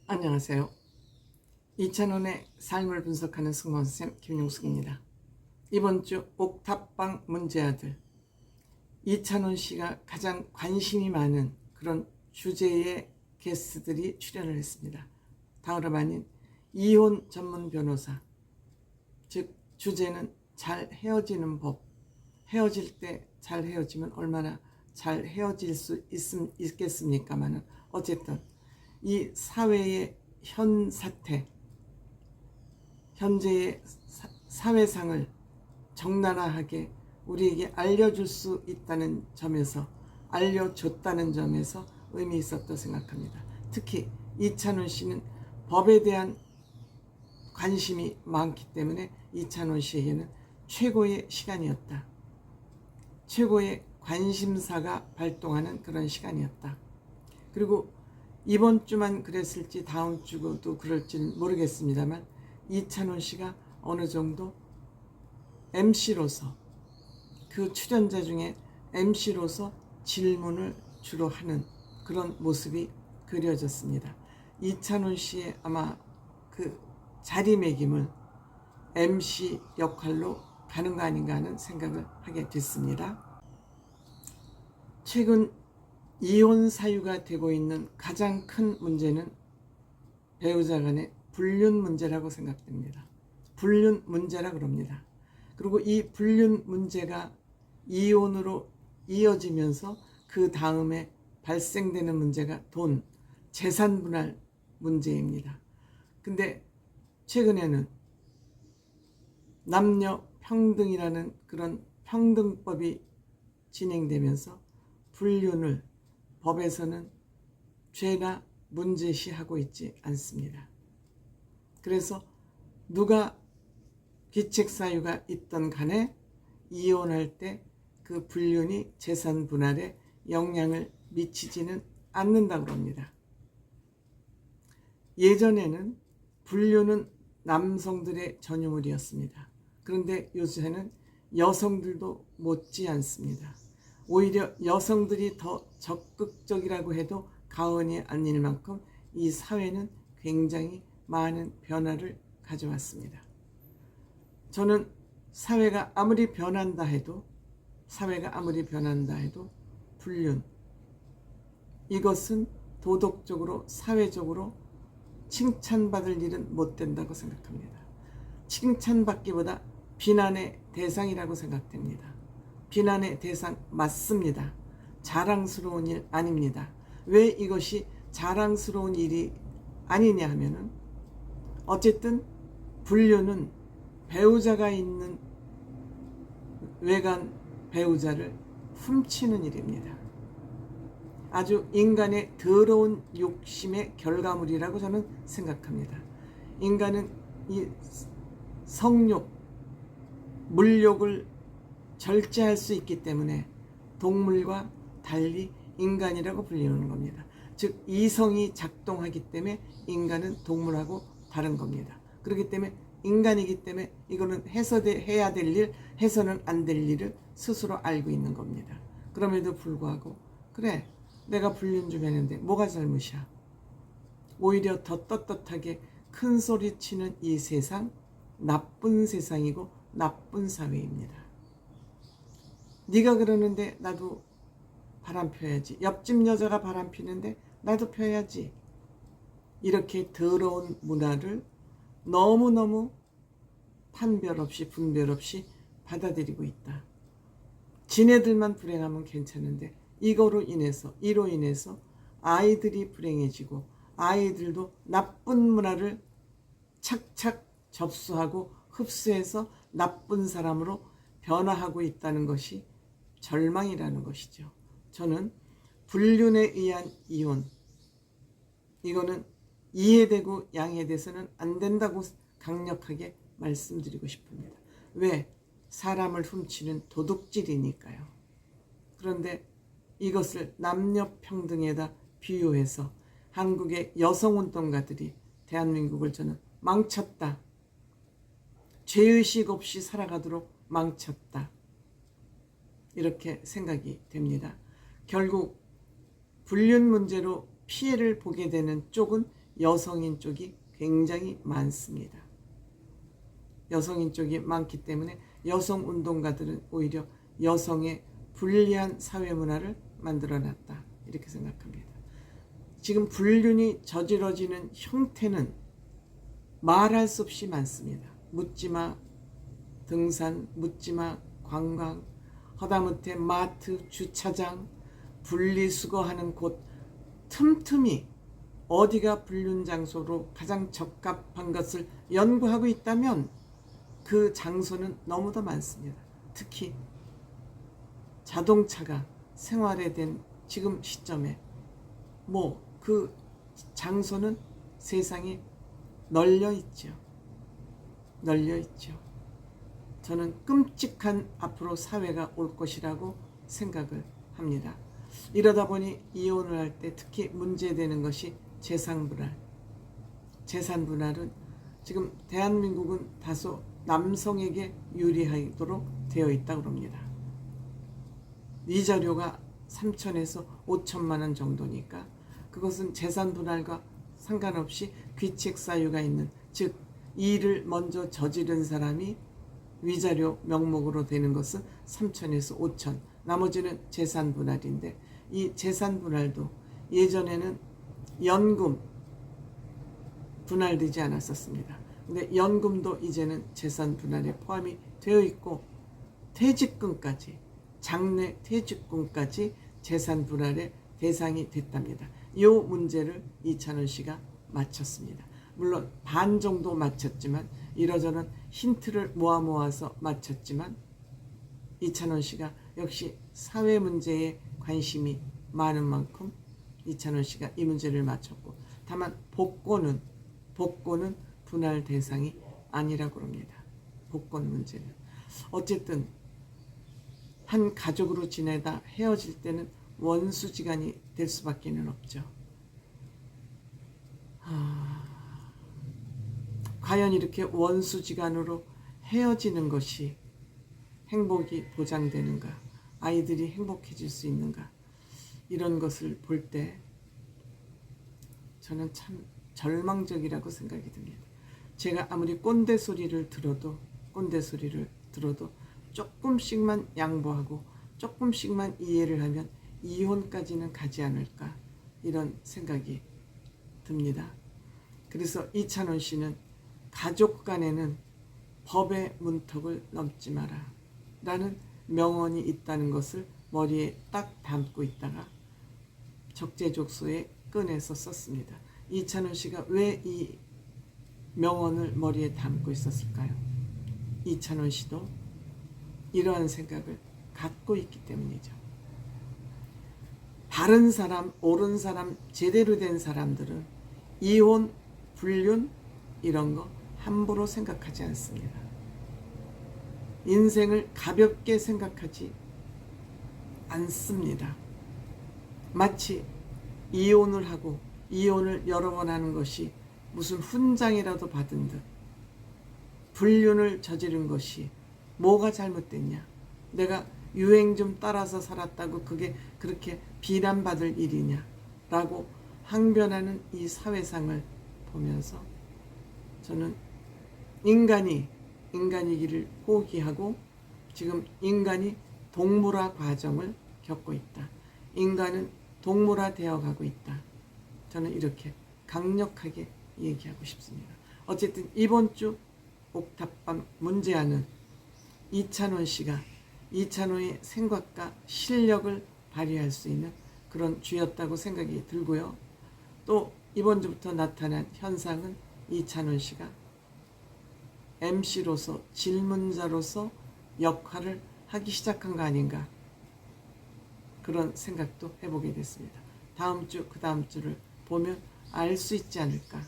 안녕하세요. 이찬원의 삶을 분석하는 승무원쌤 김용숙입니다. 이번 주 옥탑방 문제아들 이찬원 씨가 가장 관심이 많은 그런 주제의 게스트들이 출연을 했습니다. 다름 아닌 이혼 전문 변호사, 즉 주제는 잘 헤어지는 법, 헤어질 때 잘 헤어지면 얼마나 잘 헤어질 수 있겠습니까마는 어쨌든 이 사회의 현 사태, 현재의 사회상을 적나라하게 우리에게 알려줄 수 있다는 점에서, 알려줬다는 점에서 의미 있었다 생각합니다. 특히 이찬원 씨는 법에 대한 관심이 많기 때문에 이찬원 씨에게는 최고의 시간이었다. 최고의 관심사가 발동하는 그런 시간이었다. 그리고 이번 주만 그랬을지 다음 주도 그럴지 모르겠습니다만 이찬원 씨가 어느 정도 MC로서, 그 출연자 중에 MC로서 질문을 주로 하는 그런 모습이 그려졌습니다. 이찬원 씨의 아마 그 자리매김을 MC 역할로 가는 거 아닌가 하는 생각을 하게 됐습니다. 최근 이혼 사유가 되고 있는 가장 큰 문제는 배우자 간의 불륜 문제라고 생각됩니다. 불륜 문제라 그럽니다. 그리고 이 불륜 문제가 이혼으로 이어지면서 그 다음에 발생되는 문제가 돈, 재산 분할 문제입니다. 근데 최근에는 남녀 평등이라는 그런 평등법이 진행되면서 불륜을 법에서는 죄나 문제시하고 있지 않습니다. 그래서 누가 기책사유가 있던 간에 이혼할 때 그 불륜이 재산 분할에 영향을 미치지는 않는다고 합니다. 예전에는 불륜은 남성들의 전유물이었습니다. 그런데 요새는 여성들도 못지 않습니다. 오히려 여성들이 더 적극적이라고 해도 과언이 아닐 만큼 이 사회는 굉장히 많은 변화를 가져왔습니다. 저는 사회가 아무리 변한다 해도 불륜, 이것은 도덕적으로 사회적으로 칭찬받을 일은 못 된다고 생각합니다. 칭찬받기보다 비난의 대상이라고 생각됩니다. 비난의 대상 맞습니다. 자랑스러운 일 아닙니다. 왜 이것이 자랑스러운 일이 아니냐 하면은 어쨌든 불륜은 배우자가 있는 외간 배우자를 훔치는 일입니다. 아주 인간의 더러운 욕심의 결과물이라고 저는 생각합니다. 인간은 이 성욕, 물욕을 절제할 수 있기 때문에 동물과 달리 인간이라고 불리는 겁니다. 즉 이성이 작동하기 때문에 인간은 동물하고 다른 겁니다. 그렇기 때문에 인간이기 때문에 이거는 해야 될 일, 해서는 안 될 일을 스스로 알고 있는 겁니다. 그럼에도 불구하고 그래, 내가 불륜 좀 했는데 뭐가 잘못이야? 오히려 더 떳떳하게 큰 소리 치는 이 세상, 나쁜 세상이고 나쁜 사회입니다. 네가 그러는데 나도 바람 펴야지. 옆집 여자가 바람 피는데 나도 펴야지. 이렇게 더러운 문화를 너무너무 판별 없이 분별 없이 받아들이고 있다. 지네들만 불행하면 괜찮은데 이로 인해서 아이들이 불행해지고 아이들도 나쁜 문화를 착착 접수하고 흡수해서 나쁜 사람으로 변화하고 있다는 것이 절망이라는 것이죠. 저는 불륜에 의한 이혼, 이거는 이해되고 양해돼서는 안 된다고 강력하게 말씀드리고 싶습니다. 왜? 사람을 훔치는 도둑질이니까요. 그런데 이것을 남녀평등에다 비유해서 한국의 여성운동가들이 대한민국을 저는 망쳤다. 죄의식 없이 살아가도록 망쳤다. 이렇게 생각이 됩니다. 결국 불륜 문제로 피해를 보게 되는 쪽은 여성인 쪽이 굉장히 많습니다. 여성인 쪽이 많기 때문에 여성 운동가들은 오히려 여성의 불리한 사회 문화를 만들어놨다, 이렇게 생각합니다. 지금 불륜이 저질러지는 형태는 말할 수 없이 많습니다. 묻지마 등산, 묻지마 관광, 하다못해 마트, 주차장, 분리수거하는 곳, 틈틈이 어디가 불륜 장소로 가장 적합한 것을 연구하고 있다면 그 장소는 너무도 많습니다. 특히 자동차가 생활화된 지금 시점에 그 장소는 세상에 널려 있죠. 저는 끔찍한 앞으로 사회가 올 것이라고 생각을 합니다. 이러다 보니 이혼을 할 때 특히 문제되는 것이 재산분할. 재산분할은 지금 대한민국은 다소 남성에게 유리하도록 되어 있다고 합니다. 위자료가 3천에서 5천만 원 정도니까 그것은 재산분할과 상관없이 귀책사유가 있는, 즉 일을 먼저 저지른 사람이 위자료 명목으로 되는 것은 3천에서 5천, 나머지는 재산분할인데, 이 재산분할도 예전에는 연금 분할되지 않았었습니다. 근데 연금도 이제는 재산분할에 포함이 되어 있고 퇴직금까지, 장래 퇴직금까지 재산분할의 대상이 됐답니다. 이 문제를 이찬원 씨가 맞췄습니다. 물론 반 정도 맞췄지만, 이러저런 힌트를 모아서 맞췄지만, 이찬원 씨가 역시 사회 문제에 관심이 많은 만큼 이찬원 씨가 이 문제를 맞췄고, 다만 복권은 분할 대상이 아니라고 합니다. 복권 문제는 어쨌든 한 가족으로 지내다 헤어질 때는 원수지간이 될 수밖에 없죠. 과연 이렇게 원수지간으로 헤어지는 것이 행복이 보장되는가, 아이들이 행복해질 수 있는가, 이런 것을 볼 때 저는 참 절망적이라고 생각이 듭니다. 제가 아무리 꼰대 소리를 들어도 조금씩만 양보하고 조금씩만 이해를 하면 이혼까지는 가지 않을까, 이런 생각이 듭니다. 그래서 이찬원 씨는 가족 간에는 법의 문턱을 넘지 마라 라는 명언이 있다는 것을 머리에 딱 담고 있다가 적재적소에 꺼내서 썼습니다. 이찬원 씨가 왜 이 명언을 머리에 담고 있었을까요? 이찬원 씨도 이러한 생각을 갖고 있기 때문이죠. 바른 사람, 옳은 사람, 제대로 된 사람들은 이혼, 불륜 이런 거 함부로 생각하지 않습니다. 인생을 가볍게 생각하지 않습니다. 마치 이혼을 하고 이혼을 여러 번 하는 것이 무슨 훈장이라도 받은 듯, 불륜을 저지른 것이 뭐가 잘못됐냐, 내가 유행 좀 따라서 살았다고 그게 그렇게 비난받을 일이냐 라고 항변하는 이 사회상을 보면서 저는 인간이기를 포기하고 지금 인간이 동물화 과정을 겪고 있다, 인간은 동물화 되어 가고 있다, 저는 이렇게 강력하게 얘기하고 싶습니다. 어쨌든 이번 주 옥탑방 문제아는 이찬원 씨가 이찬원의 생각과 실력을 발휘할 수 있는 그런 주였다고 생각이 들고요. 또 이번 주부터 나타난 현상은 이찬원 씨가 MC로서, 질문자로서 역할을 하기 시작한 거 아닌가, 그런 생각도 해보게 됐습니다. 다음 주, 그 다음 주를 보면 알 수 있지 않을까